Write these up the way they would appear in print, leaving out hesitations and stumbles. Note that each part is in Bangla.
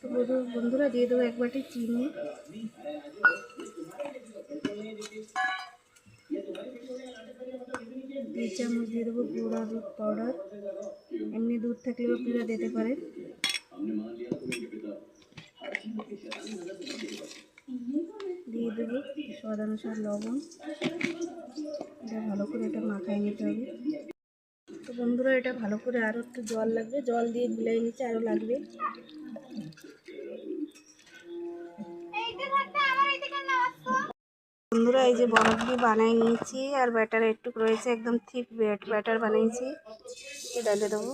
তো বন্ধুরা দিয়ে দেবো 1 বাটি চিনি, 2 চামচ দিয়ে দেবো গুঁড়া দুধ পাউডার, এমনি দুধ থাকলেও আপনারা দিতে পারেন। দিয়ে দেবো স্বাদ অনুসার লবণ। এটা ভালো করে এটা মাখায় নিতে হবে। তো বন্ধুরা এটা ভালো করে আরও একটু জল লাগবে, জল দিয়ে গুলাই নিচে আরও লাগবে। বন্ধুরা এই যে বরফটি বানিয়ে নিয়েছি আর ব্যাটার একটু রয়েছে, একদম থিক ব্যাটার বানিয়েছি, ডালে দেবো।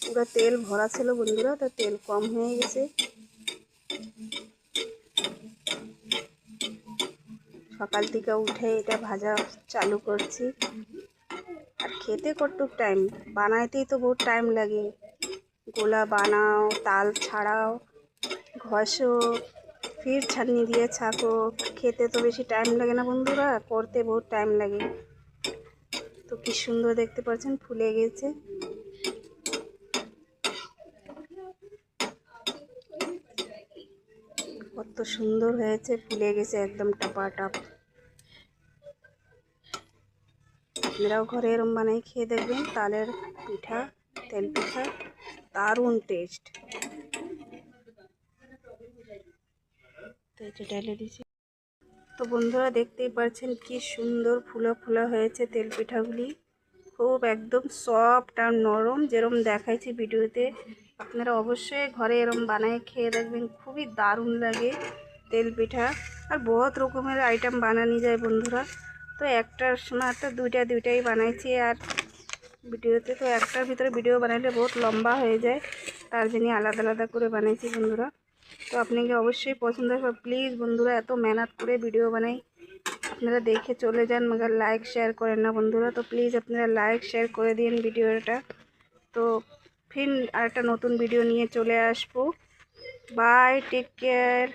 পুরো তেল ভরা ছিল বন্ধুরা, তো তেল কম হয়ে গেছে। সকাল থেকে উঠে এটা ভাজা চালু করছি। আর খেতে কতটুক টাইম, বানাইতেই তো বহুত টাইম লাগে। গোলা বানাও, তাল ছাড়াও, ঘষো, ফির ছাঁকনি দিয়ে ছাঁকো। খেতে তো বেশি টাইম লাগে না বন্ধুরা, করতে বহুত টাইম লাগে। তো কি সুন্দর দেখতে পাচ্ছেন ফুলে গেছে। কত সুন্দর হয়েছে, ফুলে গেছে একদম টাপাটাপ। আপনারাও ঘরে এরম বানাই খেয়ে দেখবেন। তালের পিঠা, তেল পিঠা, দারুণ টেস্ট। তো এটা ঢেলে দিচ্ছি। তো বন্ধুরা দেখতেই পাচ্ছেন কি সুন্দর ফুলা ফুলা হয়েছে তেল পিঠাগুলি, খুব একদম সফট আর নরম, যেরকম দেখাইছি ভিডিওতে। আপনারা অবশ্যই ঘরে এরম বানায় খেয়ে দেখবেন, খুবই দারুণ লাগে তেল পিঠা। আর বহুত রকমের আইটেম বানানো যায় বন্ধুরা। তো একটার সময় তো দুইটাই বানাইছি, আর ভিডিওতে তো একটার ভিতরে ভিডিও বানাইলে বহুত লম্বা হয়ে যায়, তার জন্য আলাদা আলাদা করে বানাইছি বন্ধুরা। তো আপনাকে অবশ্যই পছন্দ হবে। প্লিজ বন্ধুরা এত মেহনত করে ভিডিও বানাই, আপনারা দেখে চলে যান, মगर লাইক শেয়ার করেন না বন্ধুরা। তো প্লিজ আপনারা লাইক শেয়ার করে দিন ভিডিওটা। তো ফির আরেকটা নতুন ভিডিও নিয়ে চলে আসবো। Bye, take care.